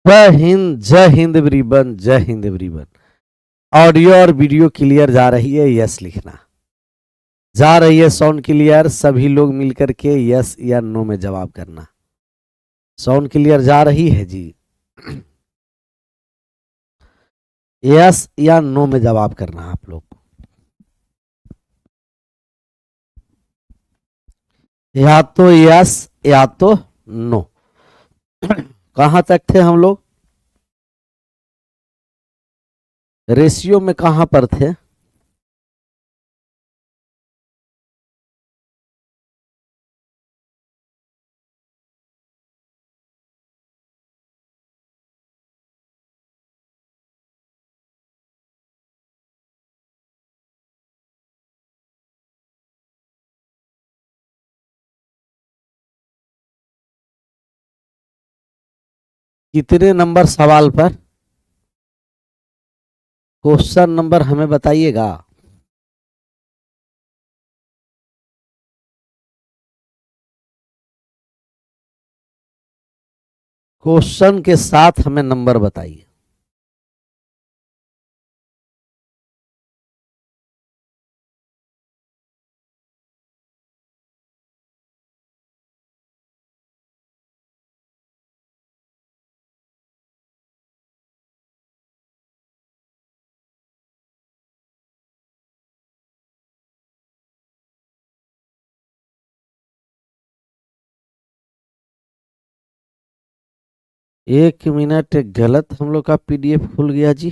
जय हिंद एवरीवन, जय Hind everyone. Audio और वीडियो क्लियर जा रही है? यस लिखना। जा रही है साउंड क्लियर? सभी लोग मिलकर के यस या नो में जवाब करना। साउंड क्लियर जा रही है जी? यस या नो में जवाब करना आप लोग। या तो यस या तो नो। कहां तक थे हम लोग? रेशियो में कहां पर थे? कितने नंबर सवाल पर? क्वेश्चन नंबर हमें बताइएगा। क्वेश्चन के साथ हमें नंबर बताइए। एक मिनट, गलत हम लोग का पीडीएफ खुल गया जी।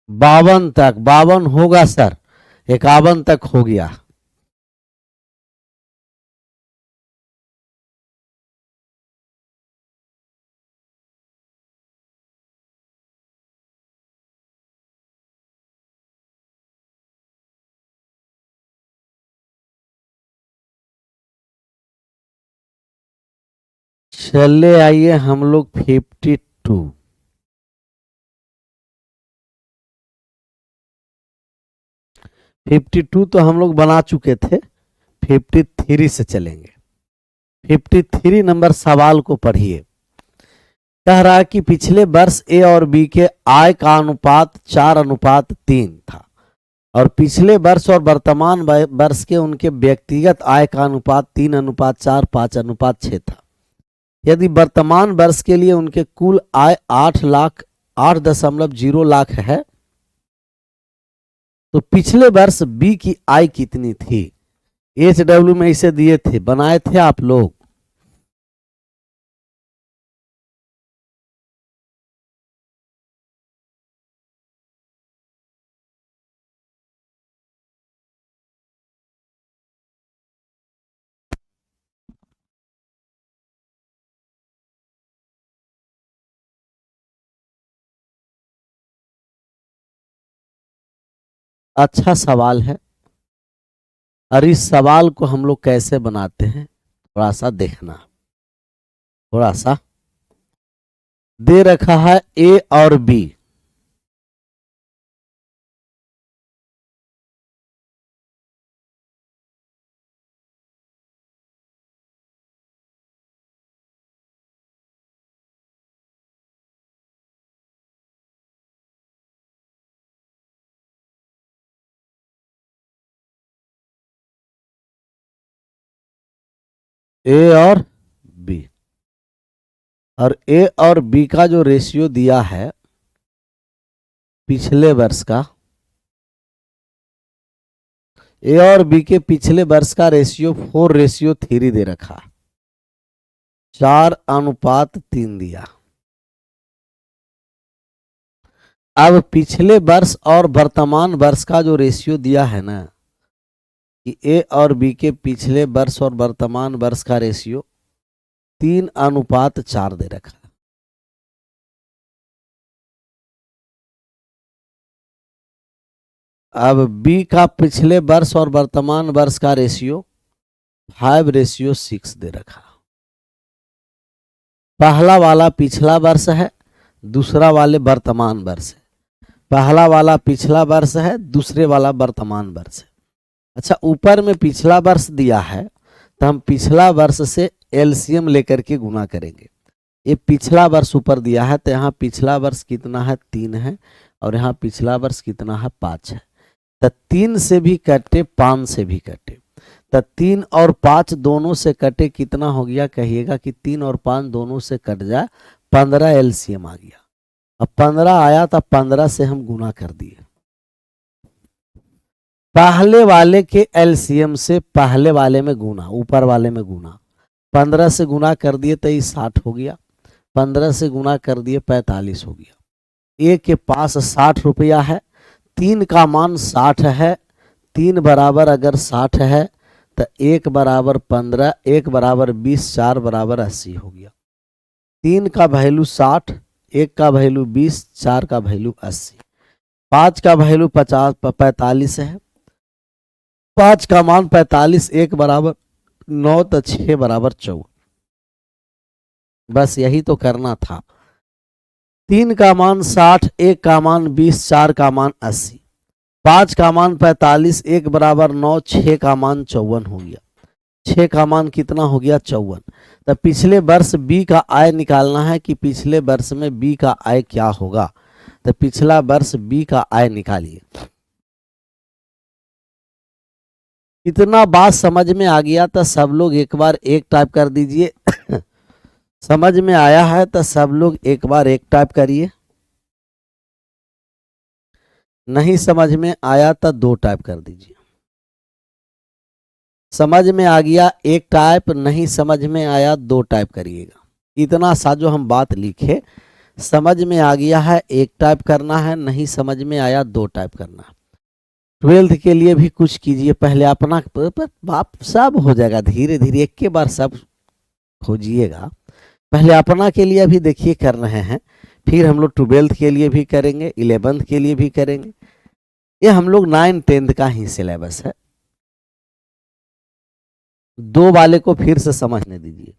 बावन तक, बावन होगा सर, 51 तक हो गया। चले आइए हम लोग 52। 52 तो हम लोग बना चुके थे। 53 से चलेंगे। 53 नंबर सवाल को पढ़िए। कह रहा है कि पिछले वर्ष ए और बी के आय का अनुपात 4:3 था और पिछले वर्ष और वर्तमान वर्ष के उनके व्यक्तिगत आय का अनुपात 3:4, 5:6 था। यदि वर्तमान वर्ष के लिए उनके कुल आय 8,08.0 लाख है तो पिछले वर्ष बी की आय कितनी थी? HW में इसे दिए थे, बनाए थे आप लोग। अच्छा सवाल है और इस सवाल को हम लोग कैसे बनाते हैं थोड़ा सा देखना। थोड़ा सा दे रखा है ए और बी। ए और बी, और ए और बी का जो रेशियो दिया है पिछले वर्ष का, ए और बी के पिछले वर्ष का रेशियो 4:3 दे रखा, 4:3 दिया। अब पिछले वर्ष और वर्तमान वर्ष का जो रेशियो दिया है ना कि ए और बी के पिछले वर्ष और वर्तमान वर्ष का रेशियो 3:4 दे रखा। अब बी का पिछले वर्ष और वर्तमान वर्ष का रेशियो 5:6 दे रखा। पहला वाला पिछला वर्ष है, दूसरा वाले वर्तमान वर्ष है। पहला वाला पिछला वर्ष है, दूसरे वाला वर्तमान वर्ष है। अच्छा, ऊपर में पिछला वर्ष दिया है तो हम पिछला वर्ष से एलसीएम लेकर के गुना करेंगे। ये पिछला वर्ष ऊपर दिया है तो यहाँ पिछला वर्ष कितना है 3 है, और यहाँ पिछला वर्ष कितना है 5 है। तो 3 से भी कटे, 5 से भी कटे, तो 3 और 5 दोनों से कटे, कितना हो गया कहिएगा कि 3 और 5 दोनों से कट जाए, 15 एलसीएम आ गया। अब 15 आया तो 15 से हम गुना कर दिए। पहले वाले के एलसीएम से पहले वाले में गुना, ऊपर वाले में गुना, 15 से गुना कर दिए तो ये 60 हो गया, 15 से गुना कर दिए 45 हो गया। एक के पास 60 रुपया है, 3 का मान 60 है, 3 बराबर अगर 60 है तो 1 बराबर 15, 1 बराबर 20, 4 बराबर 80 हो गया। 3 का वैल्यू 60, 1 का वैल्यू 20, 4 का वैल्यू 80, 5 का वैल्यू 45 है, 5 का मान 45, 1 बराबर 9 तो 6 बराबर 14। बस यही तो करना था। 3 का मान 60, 1 का मान 20, 4 का मान 80, 5 का मान 45, 1 बराबर 9, 6 का मान 54 हो गया। 6 का मान कितना हो गया 54। तो पिछले वर्ष बी का आय निकालना है कि पिछले वर्ष में बी का आय क्या होगा। तो पिछला वर्ष बी का आय निकालिए। इतना बात समझ में आ गया तो सब लोग एक बार एक टाइप कर दीजिए। समझ में आया है तो सब लोग एक बार एक टाइप करिए। नहीं समझ में आया तो 2 टाइप कर दीजिए। समझ में आ गया एक टाइप, नहीं समझ में आया 2 टाइप करिएगा। इतना सा जो हम बात लिखे, समझ में आ गया है एक टाइप करना है, नहीं समझ में आया 2 टाइप करना है। 12th के लिए भी कुछ कीजिए, पहले अपना बाप सब हो जाएगा, धीरे धीरे एक के बार सब खोजिएगा। पहले अपना के लिए भी देखिए कर रहे हैं, फिर हम लोग 12th के लिए भी करेंगे, 11th के लिए भी करेंगे। ये हम लोग 9, 10th का ही सिलेबस है। 2 वाले को फिर से समझने दीजिए।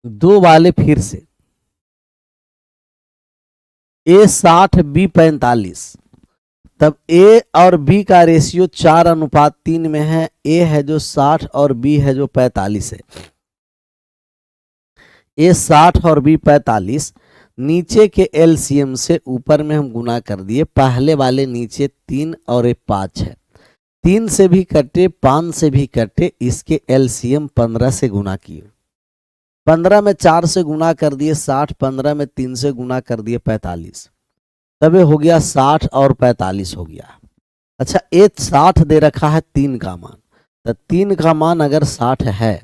2 वाले फिर से, A 60 B 45, तब A और B का रेशियो 4:3 में है। A है जो 60 और B है जो 45 है। A 60 और B 45, नीचे के एलसीएम से ऊपर में हम गुना कर दिए। पहले वाले नीचे 3 और ये 5 है, 3 से भी कटे, 5 से भी कटे, इसके एलसीएम 15 से गुना किए। 15 में 4 से गुना कर दिए 60, 15 में 3 से गुना कर दिए 45, तब ये हो गया 60 और 45 हो गया। अच्छा, एक 60 दे रखा है 3 का मान, तो 3 का मान अगर 60 है,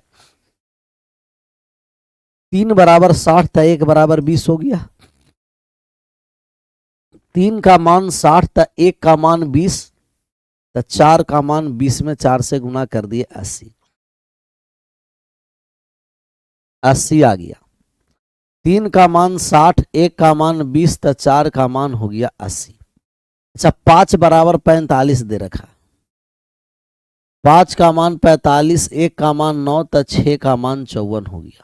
3 बराबर 60 था, 1 बराबर 20 हो गया। 3 का मान 60 था, 1 का मान 20, तो 4 का मान 20 में 4 से गुना कर दिए 80, 80 आ गया। 3 का मान 60, 1 का मान 20, तो 4 का मान हो गया 80। अच्छा, 5 बराबर 45 दे रखा, 5 का मान 45, 1 का मान 9, तो 6 का मान 54 हो गया।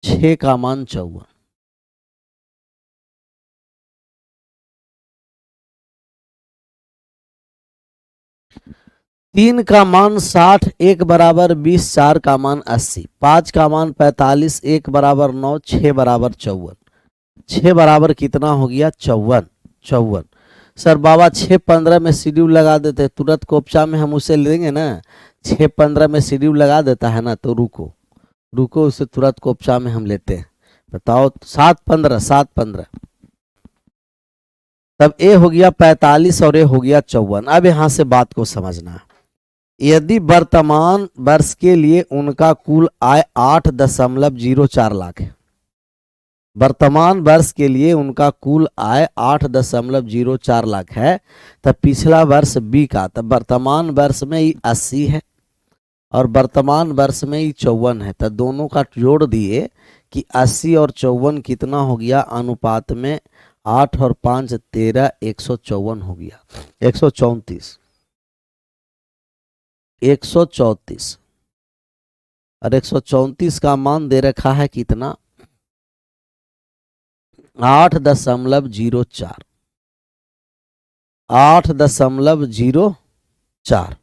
6 का मान 54। तीन का मान 60, 1 बराबर 20, 4 का मान 80, 5 का मान 45, 1 बराबर 9, 6 बराबर 54। 6 बराबर कितना हो गया 54। सर बाबा 6:15 में शेड्यूल लगा देते, तुरंत कोपचा में हम उसे लेंगे ना। 6:15 में शेड्यूल लगा देता है ना, तो रुको उसे तुरंत कोपचा में हम लेते हैं। बताओ 7:15, तब ए हो गया 45 और ए हो गया 54। अब यहां से बात को समझना है। यदि वर्तमान वर्ष के लिए उनका कुल आय 8.04 लाख है, वर्तमान वर्ष के लिए उनका कुल आय 8.04 लाख है, तब पिछला वर्ष बी का, तब वर्तमान वर्ष में ये 80 है और वर्तमान वर्ष में ये 54 है, तो दोनों का जोड़ दिए कि 80 और 54 कितना हो गया अनुपात में, 8 और 5 13, 154 हो गया। 134 और 134 का मान दे रखा है कितना, 8.04, 8.04।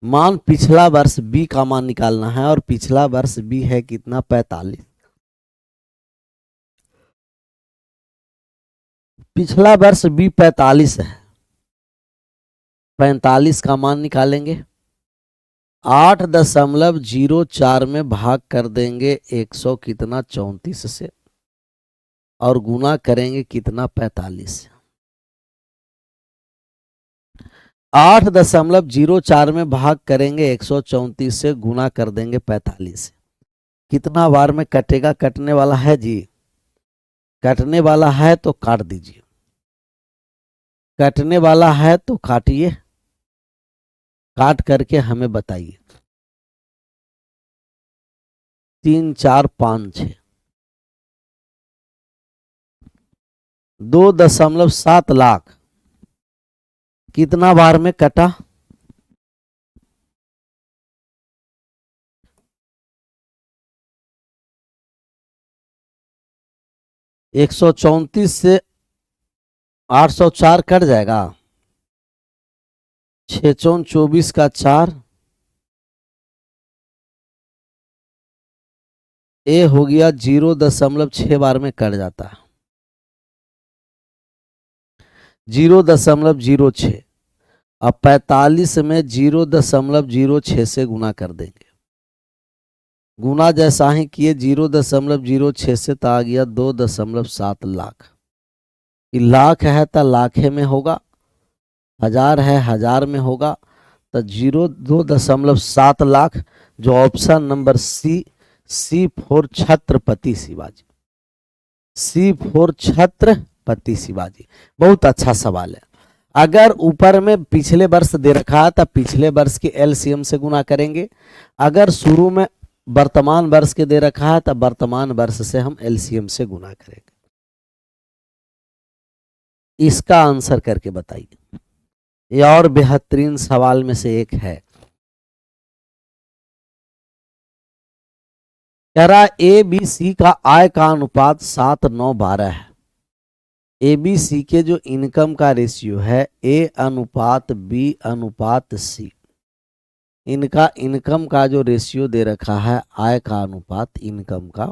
मान पिछला वर्ष बी का मान निकालना है और पिछला वर्ष बी है कितना, 45। पिछला वर्ष बी 45 है, 45 का मान निकालेंगे, 8.04 में भाग कर देंगे 100 कितना 34 से और गुना करेंगे कितना 45 से। 8.04 में भाग करेंगे 134 से, गुना कर देंगे 45 से। कितना बार में कटेगा, कटने वाला है जी, कटने वाला है तो काट दीजिए, कटने वाला है तो काटिए, काट करके हमें बताइए। 3 4 5 6, 2.7 लाख कितना बार में कटा, एक 134 से 804 कट जाएगा, 6 चौन 24 का 4, ए हो गया 0.6 बार में कट जाता है, 0.06। अब 45 में 0.06 से गुना कर देंगे, गुना जैसा ही किए 0.06 से तो आ गया 2.7 लाख। लाख है तो लाखे में होगा, हजार है हजार में होगा, तो 2.7 लाख, जो option number C4 Chhatrapati Shivaji, C4 Chhatrapati Shivaji. बहुत अच्छा सवाल है। अगर ऊपर में पिछले वर्ष दे रखा है तो पिछले वर्ष के एलसीएम से गुना करेंगे, अगर शुरू में वर्तमान वर्ष के दे रखा है तो वर्तमान वर्ष से हम एलसीएम से गुना करेंगे। इसका आंसर करके बताइए। ये और बेहतरीन सवाल में से एक है। कह रहा ए बी सी का आय का अनुपात 7:9:12 है। ए बी सी के जो इनकम का रेशियो है ए अनुपात बी अनुपात सी, इनका इनकम का जो रेशियो दे रखा है आय का अनुपात इनकम का,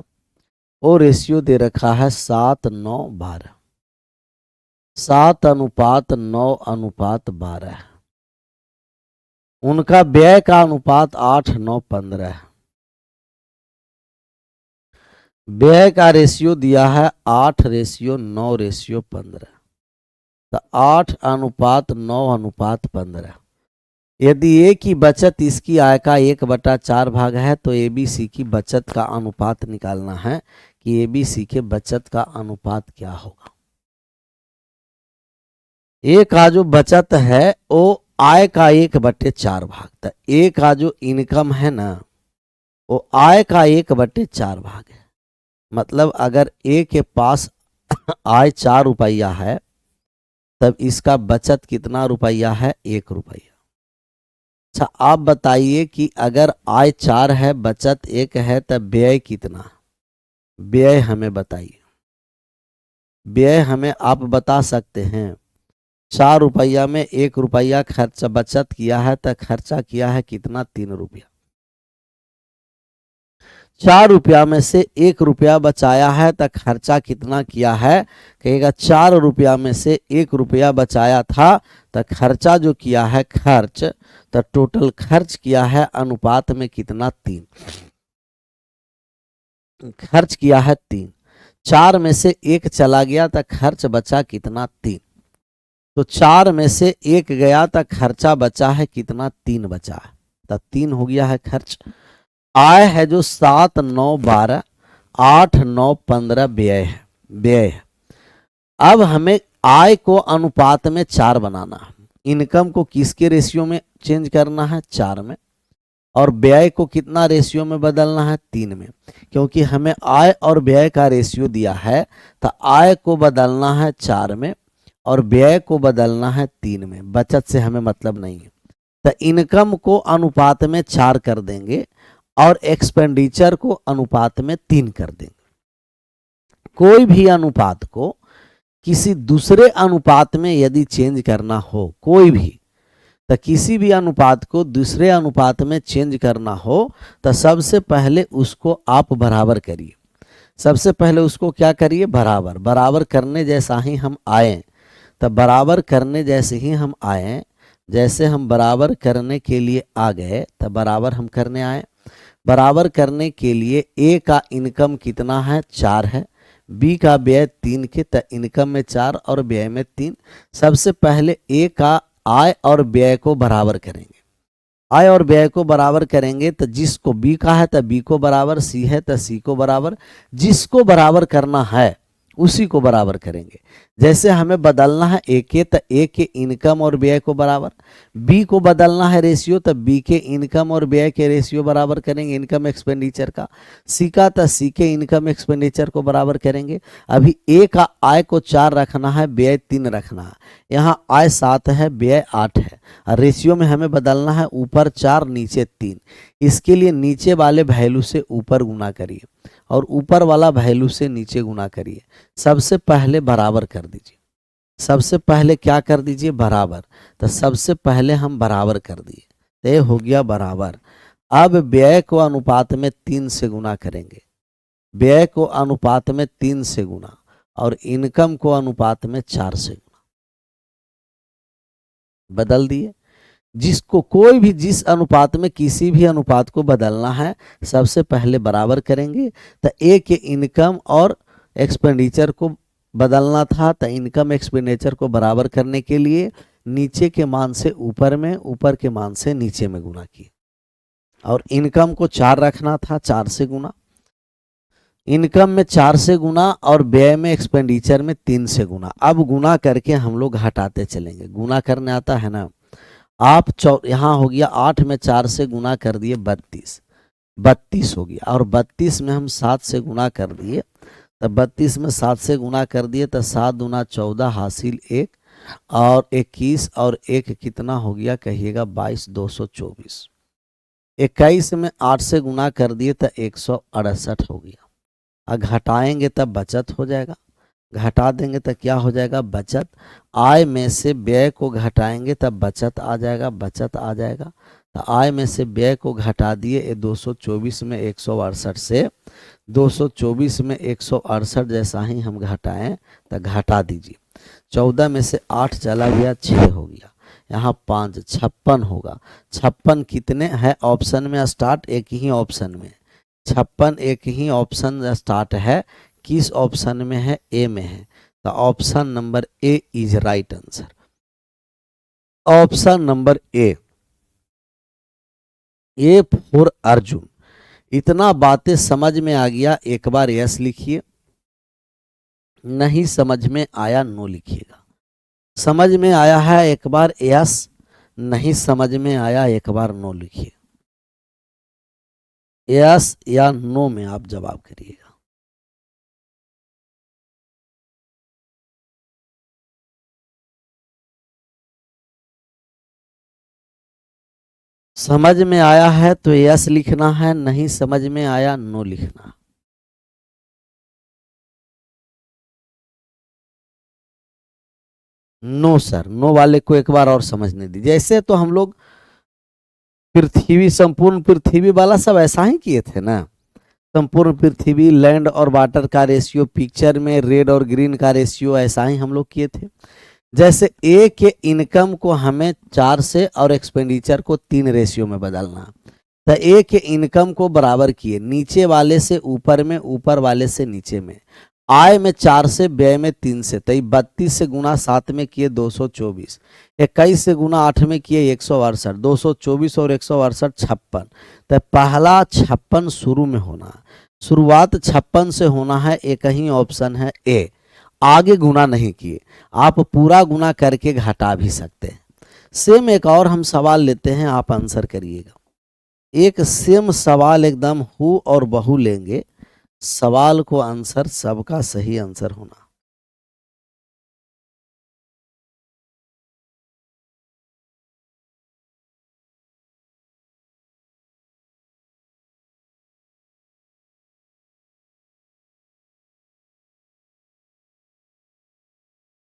वो रेशियो दे रखा है 7:9:12, 7:9:12। उनका व्यय का अनुपात 8:9:15 है। व्यय का रेशियो दिया है 8:9:15, तो 8:9:15। यदि ए की बचत इसकी आय का 1/4 भाग है तो ए बी सी की बचत का अनुपात निकालना है कि ए बी सी के बचत का अनुपात क्या होगा। ए का जो बचत है वो आय का 1/4 भाग था। ए का जो इनकम है ना वो आय का 1/4 भाग है। मतलब अगर ए के पास आय 4 रुपया है तब इसका बचत कितना रुपया है, 1 रुपया। अच्छा आप बताइए कि अगर आय 4 है बचत 1 है तब व्यय कितना, व्यय हमें बताइए। व्यय हमें आप बता सकते हैं। 4 रुपया में 1 रुपया खर्चा बचत किया है तो खर्चा किया है कितना, 3 रुपया। 4 रुपया में से 1 रुपया बचाया है तो खर्चा कितना किया है, कहेगा 4 रुपया में से 1 रुपया बचाया था तो खर्चा जो किया है खर्च, तो टोटल खर्च किया है अनुपात में कितना, 3। खर्च किया है 3। 4 में से 1 चला गया तो खर्च बचा कितना, 3। तो 4 में से 1 गया तो खर्चा बचा है कितना, 3 बचा है, तो 3 हो गया है खर्च। आय है जो 7:9:12, 8:9:15 व्यय है, व्यय है। अब हमें आय को अनुपात में 4 बनाना है, इनकम को किसके रेशियो में चेंज करना है, 4 में, और व्यय को कितना रेशियो में बदलना है, 3 में। क्योंकि हमें आय और व्यय का रेशियो दिया है तो आय को बदलना है 4 में और व्यय को बदलना है 3 में। बचत से हमें मतलब नहीं है। तो इनकम को अनुपात में 4 कर देंगे और एक्सपेंडिचर को अनुपात में 3 कर देंगे। कोई भी अनुपात को किसी दूसरे अनुपात में यदि चेंज करना हो, कोई भी, तो किसी भी अनुपात को दूसरे अनुपात में चेंज करना हो तो सबसे पहले उसको आप बराबर करिए। सबसे पहले उसको क्या करिए, बराबर। बराबर करने जैसा ही हम आए, तो बराबर करने जैसे ही हम आए, जैसे हम बराबर करने के लिए आ गए तो बराबर हम करने आए। बराबर करने के लिए ए का इनकम कितना है, 4 है, बी का व्यय 3 के, तो इनकम में 4 और व्यय में 3। सबसे पहले ए का आय और व्यय को बराबर करेंगे। आय और व्यय को बराबर करेंगे तो जिसको बी का है तो बी को बराबर, सी है तो सी को बराबर, जिसको बराबर करना है उसी को बराबर करेंगे। जैसे हमें बदलना है ए के, तो ए के इनकम और व्यय को बराबर, बी को बदलना है रेशियो, तो बी के इनकम और व्यय के रेशियो बराबर करेंगे, इनकम एक्सपेंडिचर का। सी का तो सी के इनकम एक्सपेंडिचर को बराबर करेंगे। अभी ए का आय को 4 रखना है, व्यय 3 रखना है। यहाँ आय 7 है, व्यय 8 है, और रेशियो में हमें बदलना है ऊपर 4 नीचे 3। इसके लिए नीचे वाले वैल्यू से ऊपर गुना करिए और ऊपर वाला वैल्यू से नीचे गुना करिए। सबसे पहले बराबर कर दीजिए। सबसे पहले क्या कर दीजिए, बराबर। तो सबसे पहले हम बराबर कर दिए, तो ये हो गया बराबर। अब व्यय को अनुपात में 3 से गुना करेंगे, व्यय को अनुपात में 3 से गुना, और इनकम को अनुपात में 4 से गुना। बदल दिए। जिसको कोई भी जिस अनुपात में किसी भी अनुपात को बदलना है सबसे पहले बराबर करेंगे। तो ए के इनकम और एक्सपेंडिचर को बदलना था, तो इनकम एक्सपेंडिचर को बराबर करने के लिए नीचे के मान से ऊपर में, ऊपर के मान से नीचे में गुना किए, और इनकम को 4 रखना था, 4 से गुना। इनकम में 4 से गुना और व्यय में एक्सपेंडिचर में 3 से गुना। अब गुना करके हम लोग घटाते चलेंगे। गुना करने आता है ना आप, यहाँ हो गया 8 में 4 से गुना कर दिए 32, 32 हो गया। और 32 में हम 7 से गुना कर दिए, तो 32 में 7 से गुना कर दिए तो 7 दूना 14 हासिल 1 और 21 और 1 कितना हो गया कहिएगा, 22, 224। 21 में 8 से गुना कर दिए तो 168 हो गया। और घटाएंगे तब बचत हो जाएगा। घटा देंगे तो क्या हो जाएगा, बचत। आय में से व्यय को घटाएंगे तब बचत आ जाएगा, बचत आ जाएगा। तो आय में से व्यय को घटा दिए, 224 में 168 से 224 में 168 जैसा ही हम घटाएं तो घटा दीजिए। 14 में से 8 चला गया, 6 हो गया। यहाँ 5, 56 होगा। 56 कितने है ऑप्शन में स्टार्ट, एक ही ऑप्शन में 56 एक ही ऑप्शन स्टार्ट है। किस ऑप्शन में है, ए में है। तो option number A is right answer. Option number A for Arjun. इतना बातें समझ में आ गया, एक बार यस लिखिए, नहीं समझ में आया नो लिखिएगा। समझ में आया है एक बार यस, नहीं समझ में आया एक बार नो लिखिए। यस या नो में आप जवाब करिएगा। समझ में आया है तो यस लिखना है, नहीं समझ में आया नो लिखना। नो सर, नो वाले को एक बार और समझने दीजिए। ऐसे तो हम लोग पृथ्वी, संपूर्ण पृथ्वी वाला सब ऐसा ही किए थे ना। संपूर्ण पृथ्वी, लैंड और वाटर का रेशियो, पिक्चर में रेड और ग्रीन का रेशियो, ऐसा ही हम लोग किए थे। जैसे ए के इनकम को हमें 4 से और एक्सपेंडिचर को 3 रेशियो में बदलना, तो ए के इनकम को बराबर किए, नीचे वाले से ऊपर में, ऊपर वाले से नीचे में। आय में 4 से, व्यय में 3 से, तो 32 से गुना 7 में किए 224, 21 से गुना 8 में किए 168, 224 और 168 56। तो पहला 56 शुरू में होना, शुरुआत 56 से होना है, एक ही ऑप्शन है ए। आगे गुना नहीं किए, आप पूरा गुना करके घटा भी सकते हैं। सेम एक और हम सवाल लेते हैं, आप आंसर करिएगा। एक सेम सवाल एकदम हु और बहू लेंगे, सवाल को आंसर सबका सही आंसर होना।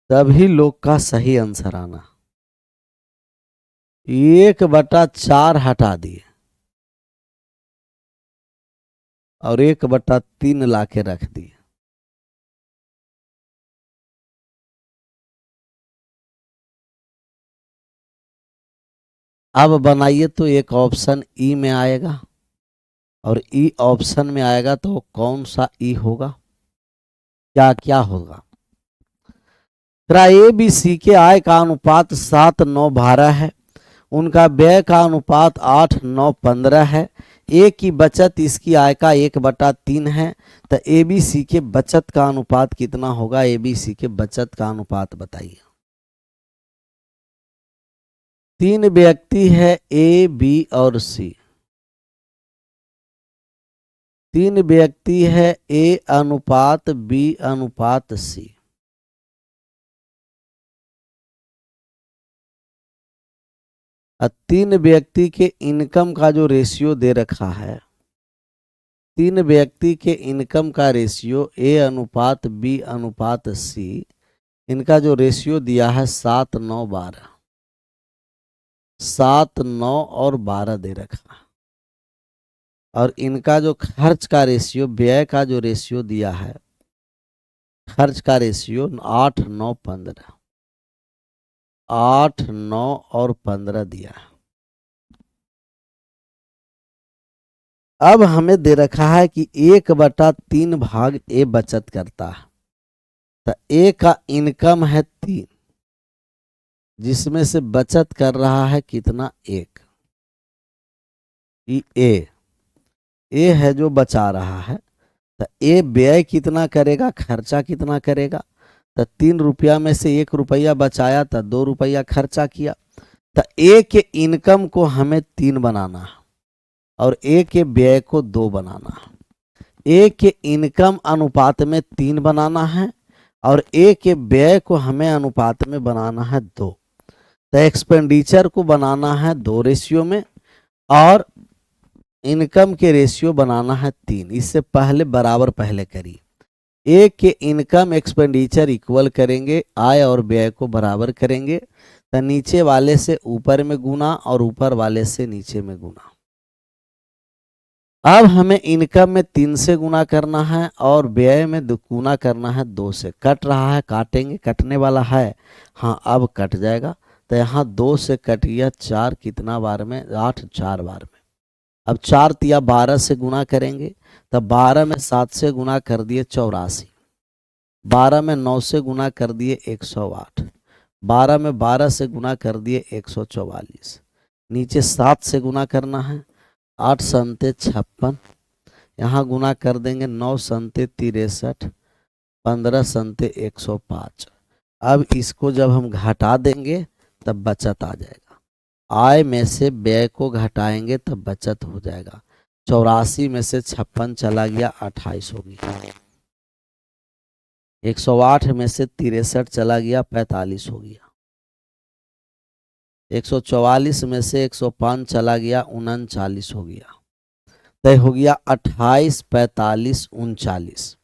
सभी लोग का सही आंसर आना। 1/4 हटा दिए और 1/3 ला के रख दिए। अब बनाइए तो एक ऑप्शन ई में आएगा और ई ऑप्शन में आएगा तो कौन सा ई होगा, क्या क्या होगा। ए बी सी के आय का अनुपात 7:9:12 है, उनका व्यय का अनुपात 8:9:15 है, ए की बचत इसकी आय का 1/3 है, तो ए बी सी के बचत का अनुपात कितना होगा, ए बी सी के बचत का अनुपात बताइए। 3 व्यक्ति है ए बी और सी, 3 व्यक्ति है ए अनुपात बी अनुपात सी। और 3 व्यक्ति के इनकम का जो रेशियो दे रखा है, 3 व्यक्ति के इनकम का रेशियो ए अनुपात बी अनुपात सी, इनका जो रेशियो दिया है 7:9:12, 7:9 और 12 दे रखा है। और इनका जो खर्च का रेशियो, व्यय का जो रेशियो दिया है, खर्च का रेशियो 8:9:15, 8:9 और 15 दिया है। अब हमें दे रखा है कि 1/3 भाग ए बचत करता है, तो ए का इनकम है 3, जिसमें से बचत कर रहा है कितना, 1। ए है जो बचा रहा है, तो ए व्यय कितना करेगा, खर्चा कितना करेगा, तो 3 रुपया में से 1 रुपया बचाया तो 2 रुपया खर्चा किया। तो ए के इनकम को हमें 3 बनाना है और ए के व्यय को 2 बनाना है। ए के इनकम अनुपात में 3 बनाना है और ए के व्यय को हमें अनुपात में बनाना है 2। तो एक्सपेंडिचर को बनाना है 2 रेशियो में और इनकम के रेशियो बनाना है 3। इससे पहले बराबर पहले करिए। ए के इनकम एक्सपेंडिचर इक्वल करेंगे, आय और व्यय को बराबर करेंगे, तो नीचे वाले से ऊपर में गुना और ऊपर वाले से नीचे में गुना। अब हमें इनकम में 3 से गुना करना है और व्यय में गुना करना है 2 से। कट रहा है, काटेंगे, कटने वाला है, हाँ अब कट जाएगा। तो यहाँ 2 से कट गया 4, कितना बार में, 8, 4 बार में। अब 4 तिया 12 से गुना करेंगे, तब 12 में 7 से गुना कर दिए 84, 12 में 9 से गुना कर दिए 108, 12 में 12 से गुना कर दिए 144, नीचे 7 से गुना करना है, 8 संते 56, यहाँ गुना कर देंगे 9 संते 63, 15 संते 105। अब इसको जब हम घटा देंगे तब बचत आ जाएगा। आय में से व्यय को घटाएंगे तब बचत हो जाएगा। 84 में से 56 चला गया, 28 हो गया। 108 में से 63 चला गया, 45 हो गया। 144 में से 105 चला गया, 39 हो गया। तय हो गया 28, 45, 39।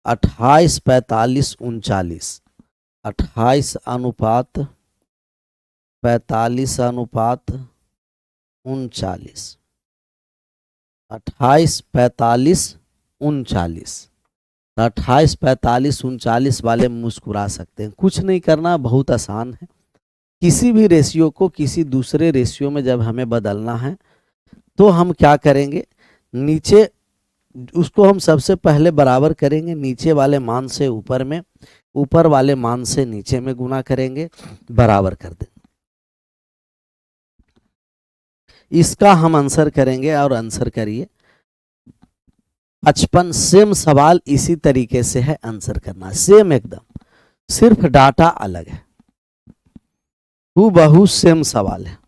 28, 45, 39, 28 अनुपात 45 अनुपात 39, 28, 45, 39। 28, 45, 39 वाले मुस्कुरा सकते हैं, कुछ नहीं करना, बहुत आसान है। किसी भी रेशियो को किसी दूसरे रेशियो में जब हमें बदलना है तो हम क्या करेंगे, नीचे उसको हम सबसे पहले बराबर करेंगे, नीचे वाले मान से ऊपर में, ऊपर वाले मान से नीचे में गुना करेंगे, बराबर कर देंगे। इसका हम आंसर करेंगे और आंसर करिए 55। सेम सवाल इसी तरीके से है, आंसर करना सेम एकदम, सिर्फ डाटा अलग है, हूबहू सेम सवाल है।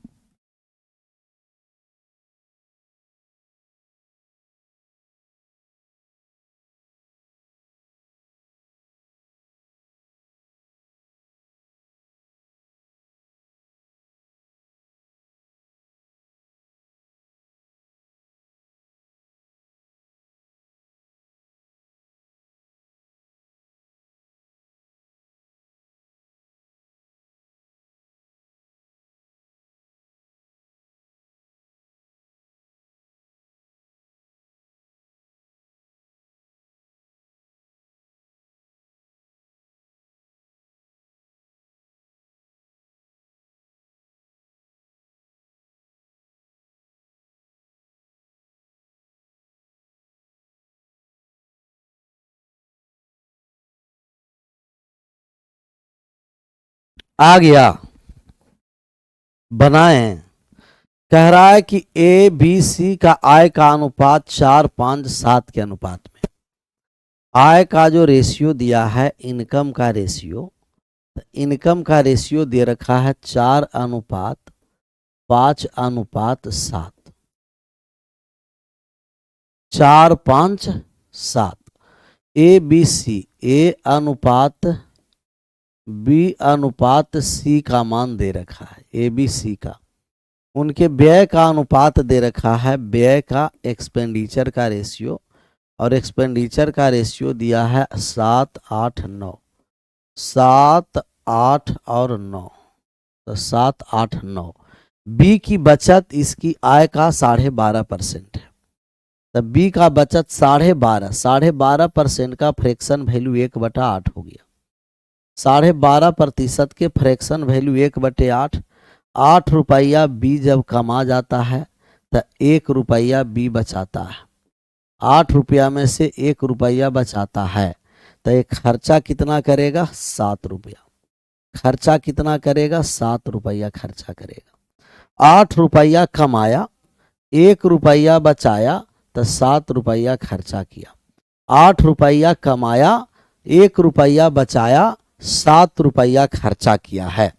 आ गया, बनाएं। कह रहा है कि ए बी सी का आय का अनुपात 4, 5, 7 के अनुपात में। आय का जो रेशियो दिया है इनकम का रेशियो, इनकम का रेशियो दे रखा है 4:5:7, 4:5:7। ए बी सी, ए अनुपात बी अनुपात सी का मान दे रखा है, ए बी सी का। उनके व्यय का अनुपात दे रखा है, व्यय का एक्सपेंडिचर का रेशियो, और एक्सपेंडिचर का रेशियो दिया है 7, 8, 9, 7, 8 और 9, तो 7, 8, 9। बी की बचत इसकी आय का 12.5% है, तब बी का बचत 12.5% का फ्रैक्शन वैल्यू 1/8 हो गया। 12.5% के फ्रैक्शन वैल्यू 1/8, 8 रुपया बी जब कमा जाता है तो 1 रुपया बी बचाता है। 8 रुपया में से 1 रुपया बचाता है तो एक खर्चा कितना करेगा? 7 रुपया। खर्चा कितना करेगा? 7 रुपया खर्चा करेगा। 8 रुपया कमाया, 1 रुपया बचाया तो 7 रुपया खर्चा किया। 8 रुपया कमाया, 1 रुपया बचाया, 7 रुपया खर्चा किया है।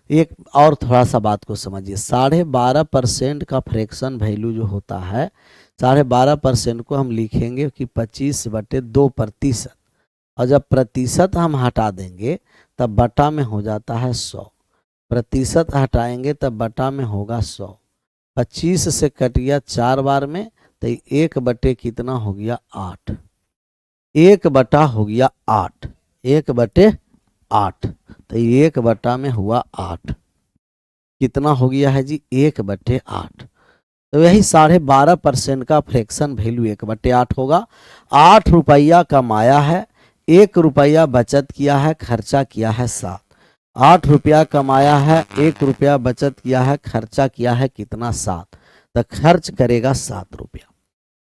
एक और थोड़ा सा बात को समझिए, 12.5% का फ्रैक्शन वैल्यू जो होता है, 12.5% को हम लिखेंगे कि 25/2%, और जब प्रतिशत हम हटा देंगे तब बटा में हो जाता है 100। प्रतिशत हटाएंगे तब बटा में होगा 100। 25 से कट गया 4 बार में तो 1 कितना हो गया? 8। 1 हो गया 8, 1/8, तो 1 में हुआ 8। कितना हो गया है जी? 1/8। तो यही 12.5% का फ्रैक्शन वैल्यू 1/8 होगा। 8 रुपया कमाया है, 1 रुपया बचत किया है, खर्चा किया है 7। 8 रुपया कमाया है, 1 रुपया बचत किया है, खर्चा किया है कितना? 7। तो खर्च करेगा 7 रुपया।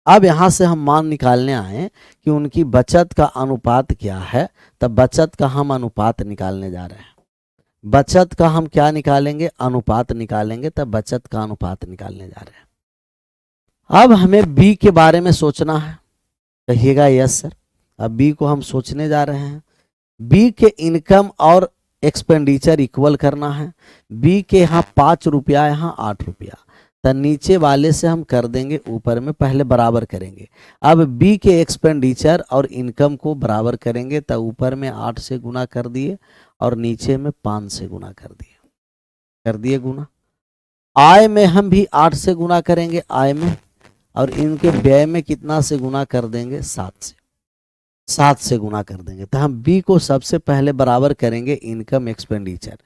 अब यहां से हम मान निकालने आए कि उनकी बचत का अनुपात क्या है, तब बचत का हम अनुपात निकालने जा रहे हैं। बचत का हम क्या निकालेंगे? अनुपात निकालेंगे, तब बचत का अनुपात निकालने जा रहे हैं। अब हमें बी के बारे में सोचना है, कहिएगा यस सर। अब बी को हम सोचने जा रहे हैं। बी के इनकम और एक्सपेंडिचर इक्वल करना है। बी के यहाँ 5 रुपया, यहाँ 8 रुपया, तो नीचे वाले से हम कर देंगे ऊपर में, पहले बराबर करेंगे। अब बी के एक्सपेंडिचर और इनकम को बराबर करेंगे, तो ऊपर में 8 से गुना कर दिए और नीचे में 5 से गुना कर दिए गुना। आय में हम भी 8 से गुना करेंगे आय में, और इनके व्यय में कितना से गुना कर देंगे? 7 से गुना कर देंगे। तो हम बी को सबसे पहले बराबर करेंगे इनकम एक्सपेंडिचर,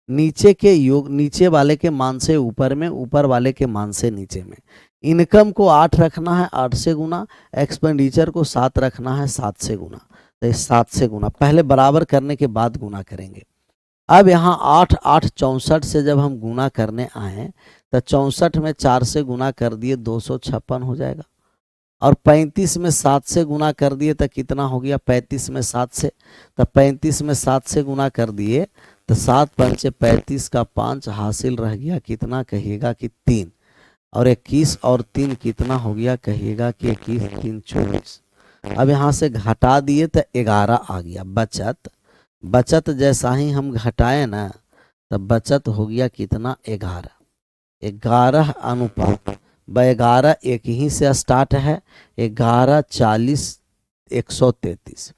नीचे के योग, नीचे वाले के मान से ऊपर में, ऊपर वाले के मान से नीचे में। इनकम को 8 रखना है, 8 से गुना, एक्सपेंडिचर को 7 रखना है, 7 से गुना। तो 7 से गुना पहले बराबर करने के बाद गुना करेंगे। अब यहाँ 8, 8, 64 से जब हम गुना करने आए तो 64 में 4 से गुना कर दिए 256 हो जाएगा, और 35 में 7 से गुना कर दिए तो कितना हो गया? 35 में 7 से, तो 35 में 7 से गुना कर दिए तो 7 पंचे 35 का 5 हासिल रह गया कितना? कहिएगा कि 3, और 21 और 3 कितना हो गया? कहिएगा कि 21, 3, 24। अब यहाँ से घटा दिए तो 11 आ गया बचत। बचत जैसा ही हम घटाए ना, तब बचत हो गया कितना? 11। 11 अनुपात 11 एक ही से स्टार्ट है, 11, 40, 133।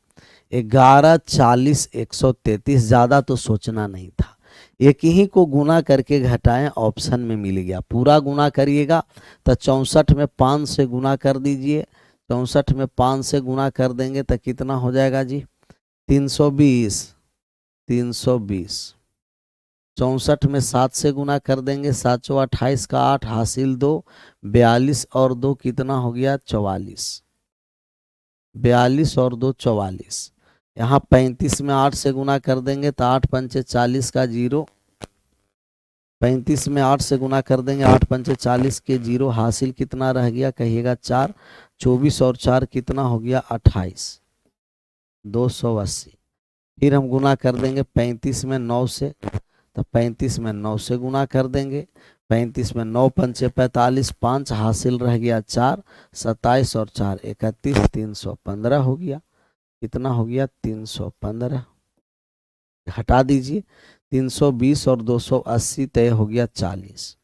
11, 40, 133, ज़्यादा तो सोचना नहीं था। एक ही को गुना करके घटाएं, ऑप्शन में मिल गया। पूरा गुना करिएगा तो 64 में 5 से गुना कर दीजिए, 64 में 5 से गुना कर देंगे तो कितना हो जाएगा जी? 320। 320। 64 में 7 से गुना कर देंगे, 7 चौ 28 का 8 हासिल 2, 42 और 2 कितना हो गया? 44। 42 और 2 44। यहाँ 35 में 8 से गुना कर देंगे तो 8 पंचे 40 का 0। 35 में 8 से गुना कर देंगे, 8 पंचे 40 के 0, हासिल कितना रह गया? कहिएगा 4। 24 और 4 कितना हो गया? 28। 280। फिर हम गुना कर देंगे 35 में 9 से, तो 35 में 9 से गुना कर देंगे। 35 में 9 पंचे 45, 5 हासिल रह गया 4, 27 और 4 31, 315 हो गया। कितना हो गया? 315। हटा दीजिए 320 और 280 तय हो गया 40,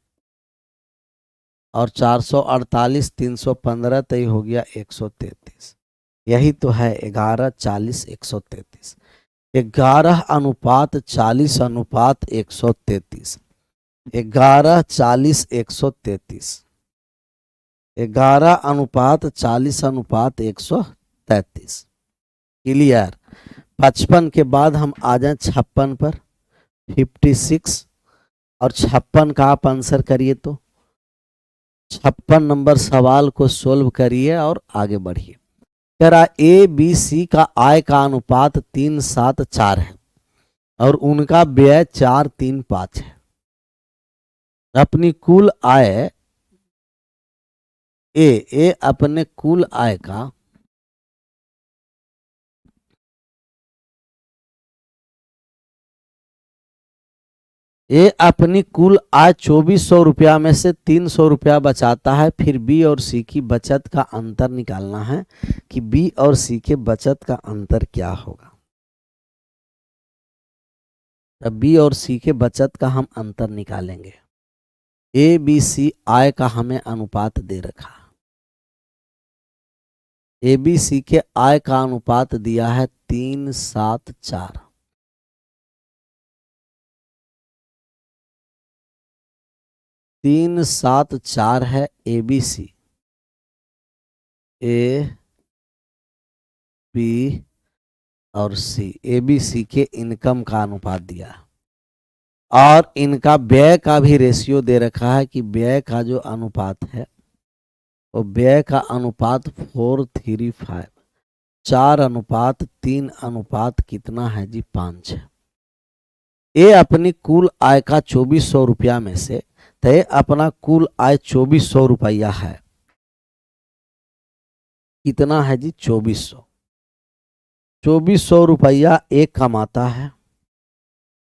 और 448 315 तय हो गया 133। यही तो है 11 40 133। 11:40:133। 11:40:133। 11:40:133। क्लियर। 55 के बाद हम आ जाए 56 पर। 56 और 56 का आप आंसर करिए। तो 56 नंबर सवाल को सोल्व करिए और आगे बढ़िए। कह रहा ए बी सी का आय का अनुपात 3:7:4 है और उनका व्यय 4:3:5 है। अपनी कुल आय ए अपने कुल आय का अपनी कुल आय 2400 रुपया में से 300 रुपया बचाता है। फिर बी और सी की बचत का अंतर निकालना है कि बी और सी के बचत का अंतर क्या होगा। अब बी और सी के बचत का हम अंतर निकालेंगे। ए बी सी आय का हमें अनुपात दे रखा। ए बी सी के आय का अनुपात दिया है 3:7:4। 3:7:4 है A B C. A B और सी, ए बी सी के इनकम का अनुपात दिया और इनका व्यय का भी रेशियो दे रखा है कि व्यय का जो अनुपात है वो व्यय का अनुपात 4:3:5। 4:3 अनुपात कितना है जी? 5 है। ये अपनी कुल आय का 2400 रुपया में से तय अपना कुल आय 2400 रुपया है। कितना है जी? 2400। 2400 रुपया एक कमाता है।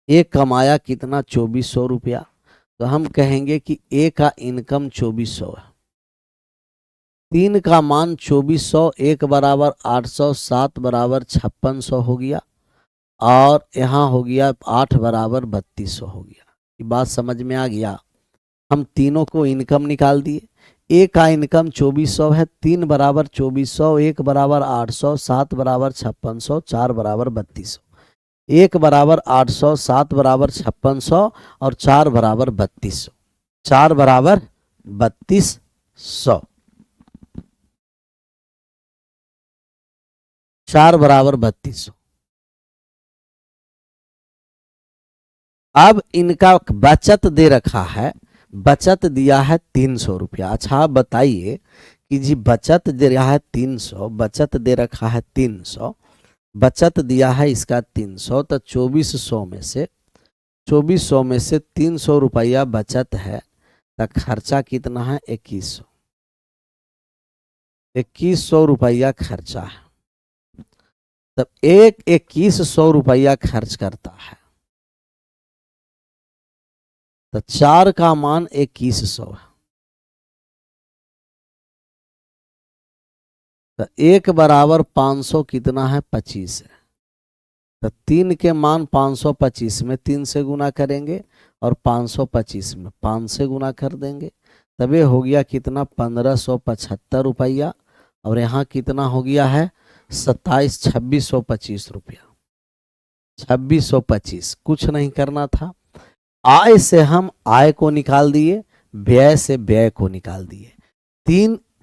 एक कमाया कितना? 2400 रुपया। तो हम कहेंगे कि ए का इनकम 2400 है। 3 का मान 2400, 1 बराबर 800, 7 बराबर 5600 हो गया और यहाँ हो गया 8 बराबर 3200 हो गया। ये बात समझ में आ गया। हम तीनों को इनकम निकाल दिए। ए का इनकम 2400 है। 3 बराबर 2400, 1 बराबर 800, 7 बराबर 5600, 4 बराबर 3200। 1 बराबर 800, 7 बराबर 5600 और 4 बराबर 3200। 4 बराबर 3200। 4 बराबर 3200। अब इनका बचत दे रखा है। बचत दिया है 300 रुपया। अच्छा आप बताइए कि जी बचत दे रहा है 300, बचत दे रखा है 300, बचत दिया है इसका 300, तो 2400 में से 300 रुपया बचत है तो खर्चा कितना है? 2100। 2100 रुपया खर्चा है। तब 2100 रुपया खर्च करता है तो 4 का मान 2100 है। तो 1 बराबर 500 कितना है? 25 है। तो 3 के मान 525 में 3 से गुना करेंगे और 525 में 5 से गुना कर देंगे। तब ये हो गया कितना? 1575 रुपया। और यहाँ कितना हो गया है? 2625 रुपया। 2625। कुछ नहीं करना था। आय से हम आय को निकाल दिए, व्यय से व्यय को निकाल दिए।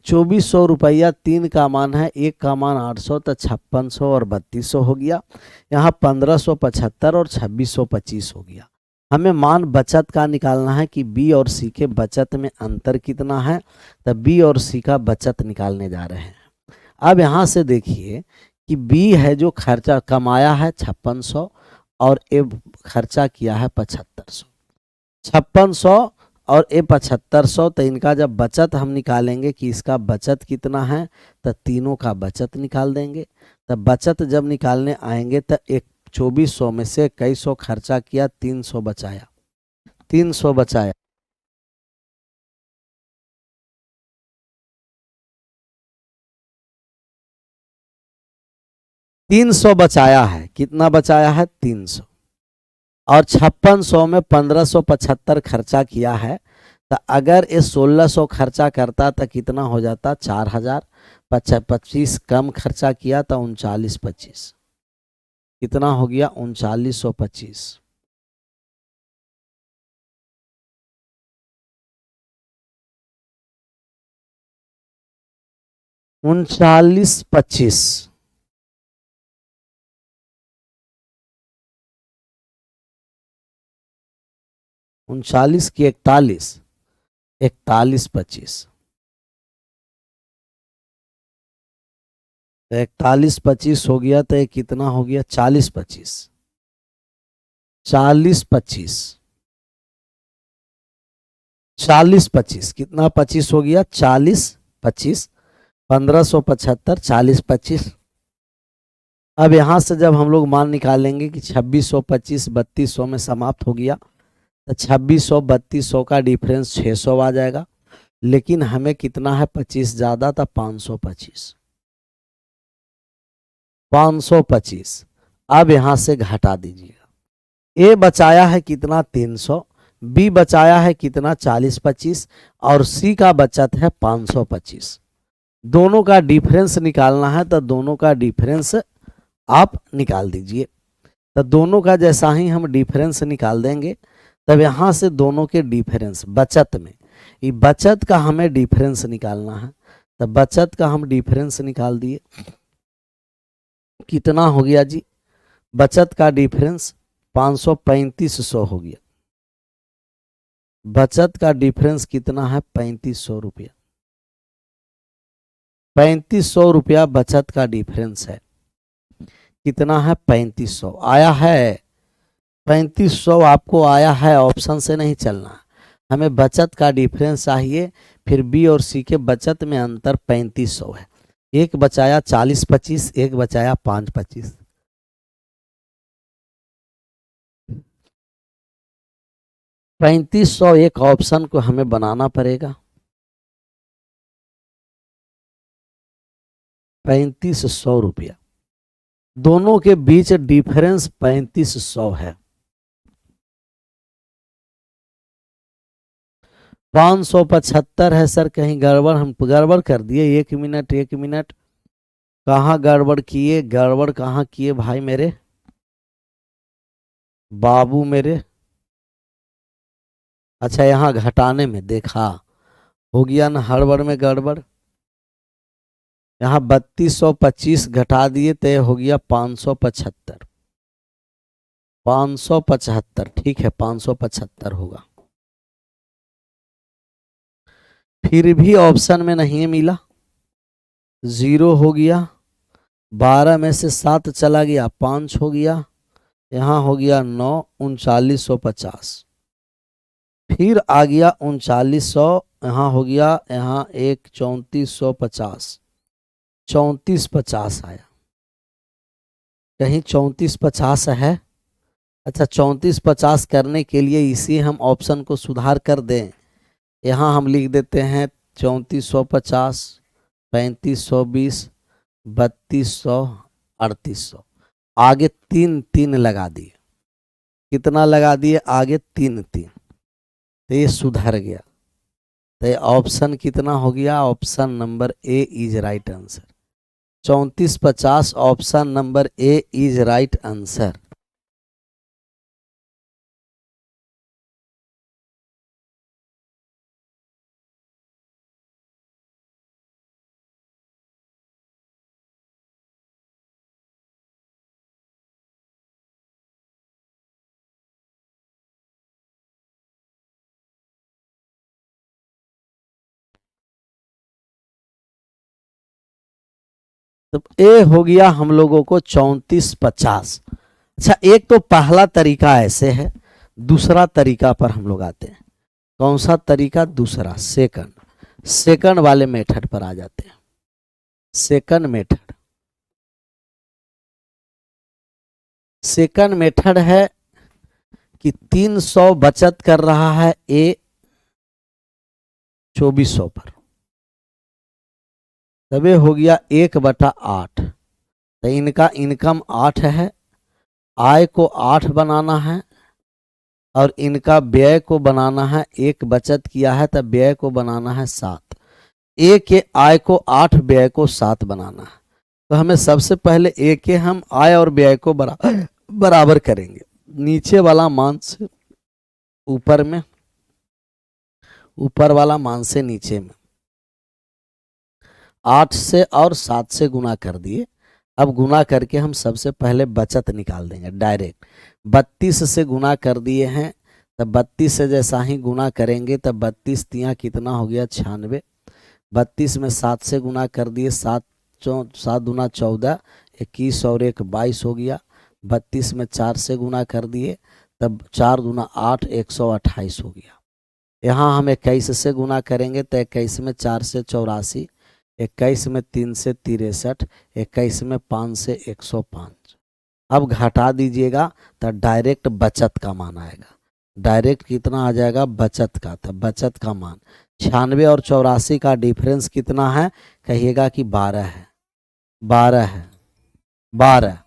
2400 रुपया 3 का मान है, 1 का मान 800, तो 5600 और 3200 हो गया। यहाँ 1575 और 2625 हो गया। हमें मान बचत का निकालना है कि बी और सी के बचत में अंतर कितना है। तो बी और सी का बचत निकालने जा रहे हैं। अब यहाँ से देखिए कि बी है जो खर्चा कमाया है 5600 और ए खर्चा किया है 7500। 5600 और ए 7500, तो इनका जब बचत हम निकालेंगे कि इसका बचत कितना है तो तीनों का बचत निकाल देंगे। तब बचत जब निकालने आएंगे तो एक 2400 में से 2100 खर्चा किया, 300 बचाया। 300 बचाया, तीन सौ बचाया है। कितना बचाया है? 300। और 5600 में 1575 खर्चा किया है। तो अगर ये 1600 खर्चा करता तो कितना हो जाता? 4000। 25 कम खर्चा किया तो 3925। कितना हो गया? 3925। 3925। 39 की 41, 4125। तो 4125 हो गया, तो ये कितना हो गया? 4025। 4025। 4025 कितना? 25 हो गया। 4025। 1575, 4025। अब यहां से जब हम लोग मान निकालेंगे कि 2625 3200 में समाप्त हो गया, तो 2600 3200 का डिफरेंस 600 आ जाएगा। लेकिन हमें कितना है? 25 ज्यादा था, 525। 525। अब यहां से घटा दीजिएगा। ए बचाया है कितना? 300। बी बचाया है कितना? 4025। और सी का बचत है 525। दोनों का डिफरेंस निकालना है, तो दोनों का डिफरेंस आप निकाल दीजिए। तो दोनों का जैसा ही हम डिफरेंस निकाल देंगे, तब यहां से दोनों के डिफरेंस बचत में, ये बचत का हमें डिफरेंस निकालना है। तो बचत का हम डिफरेंस निकाल दिए। कितना हो गया जी? बचत का डिफरेंस 53500 हो गया। बचत का डिफरेंस कितना है? 3500 रुपया। 3500 रुपया बचत का डिफरेंस है। कितना है? 3500 आया है। 3500 आपको आया है, ऑप्शन से नहीं चलना। हमें बचत का डिफरेंस चाहिए। फिर बी और सी के बचत में अंतर 3500 है। एक बचाया 4025, एक बचाया 525। 3500 एक ऑप्शन को हमें बनाना पड़ेगा। 3500 रुपया, दोनों के बीच डिफरेंस 3500 है। 575 है सर, कहीं गड़बड़, हम गड़बड़ कर दिए। 1 मिनट, 1 मिनट, कहाँ गड़बड़ किए? गड़बड़ कहाँ किए भाई मेरे, बाबू मेरे? अच्छा, यहाँ घटाने में देखा, हो गया ना हड़बड़ में गड़बड़। यहाँ 3225 घटा दिए तो ये हो गया 575। 575 ठीक है, 575 होगा। फिर भी ऑप्शन में नहीं मिला, 0 हो गया। 12 में से 7 चला गया, 5 हो गया। यहाँ हो गया 9, 3950। फिर आ गया 3900, यहाँ हो गया, यहाँ 1 3450, 3450 आया। कहीं 3450 है? अच्छा, 3450 करने के लिए इसी हम ऑप्शन को सुधार कर दें। यहाँ हम लिख देते हैं 3450, 3520, 3200, 3800। आगे 3 3 लगा दिए। कितना लगा दिए? आगे 3 3। तो ये सुधर गया। तो ये ऑप्शन कितना हो गया? Option number A is right answer. 3450 option number A is right answer. तो ए हो गया हम लोगों को 3450। अच्छा, एक तो पहला तरीका ऐसे है, दूसरा तरीका पर हम लोग आते हैं। कौन सा तरीका? दूसरा, सेकंड वाले मेथड पर आ जाते हैं। सेकंड मेथड, सेकंड मेथड है कि 300 बचत कर रहा है ए 2400 पर, तब ये हो गया 1/8। तो इनका इनकम 8 है, आय को 8 बनाना है और इनका व्यय को बनाना है। एक बचत किया है तब व्यय को बनाना है 7। ए के आय को 8, व्यय को 7 बनाना है। तो हमें सबसे पहले ए के हम आय और व्यय को बराबर करेंगे। नीचे वाला मान से ऊपर में, ऊपर वाला मान से नीचे में, 8 से और 7 से गुना कर दिए। अब गुना करके हम सबसे पहले बचत निकाल देंगे डायरेक्ट। 32 से गुना कर दिए हैं, तब 32 से जैसा ही गुना करेंगे तब 32 तिया कितना हो गया 96। 32 में 7 से गुना कर दिए, 7 दूना 14, 21 और 1 22 हो गया। 32 में 4 से गुना कर दिए तब 4 दूना 8, 128 हो गया। यहाँ हम 21 से गुना करेंगे तो 21 में 4 से 84, 21 में 3 से 63, 21 में 5 से 105। अब घटा दीजिएगा तो डायरेक्ट बचत का मान आएगा। डायरेक्ट कितना आ जाएगा बचत का, तो बचत का मान 96 और 84 का डिफरेंस कितना है, कहिएगा कि 12 है। 12 है, 12।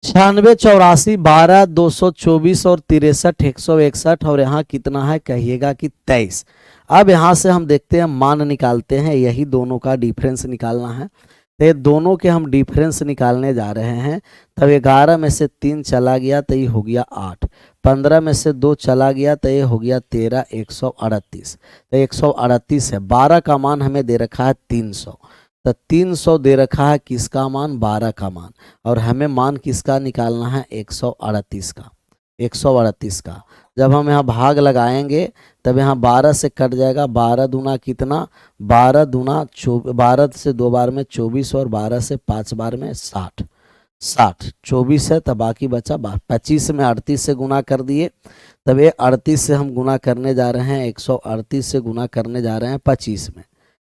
छियानवे 84 12 224 और 63 161 और यहाँ कितना है कहिएगा कि 23। अब यहाँ से हम देखते हैं मान निकालते हैं, यही दोनों का डिफरेंस निकालना है। तो ये दोनों के हम डिफरेंस निकालने जा रहे हैं। तब 11 में से 3 चला गया तो ये हो गया 8, 15 में से 2 चला गया तो ये हो गया 13, 138। तो 138 है। 12 का मान हमें दे रखा है 300, तो 300 दे रखा है किसका मान 12 का मान, और हमें मान किसका निकालना है 138 का। 138 का जब हम यहाँ भाग लगाएंगे तब यहाँ 12 से कट जाएगा। 12 दूना कितना, 12 दूना 12 से 2 बार में 24 और 12 से 5 बार में 60। 24 है, तब बाकी बचा 25 में 38 से गुना कर दिए। तब ये 38 से हम गुना करने जा रहे हैं, 138 से गुना करने जा रहे हैं 25 में,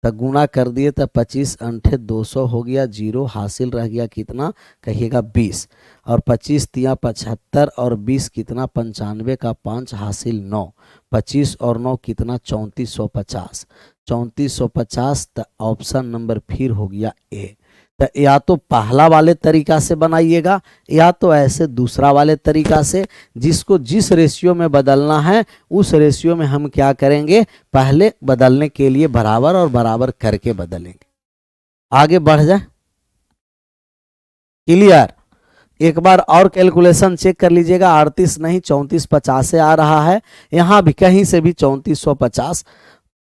तब गुना कर दिए तब 25 अंठे 200 हो गया, 0 हासिल रह गया कितना कहिएगा 20, और 25 तिया 75 और 20 कितना 95 का 5 हासिल 9, 25 और 9 कितना 3450। 3450 तो ऑप्शन नंबर फिर हो गया ए। तो या तो पहला वाले तरीका से बनाइएगा या तो ऐसे दूसरा वाले तरीका से, जिसको जिस रेशियो में बदलना है उस रेशियो में हम क्या करेंगे, पहले बदलने के लिए बराबर और बराबर करके बदलेंगे। आगे बढ़ जाए, क्लियर। एक बार और कैलकुलेशन चेक कर लीजिएगा, 38 नहीं 3450 से आ रहा है, यहाँ भी कहीं से भी 3450।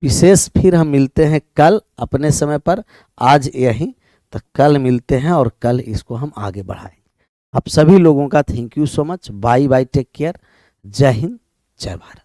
विशेष फिर हम मिलते हैं कल अपने समय पर, आज यहीं तो कल मिलते हैं और कल इसको हम आगे बढ़ाएंगे। आप सभी लोगों का thank you so much, bye bye, take care, जय हिंद, जय भारत।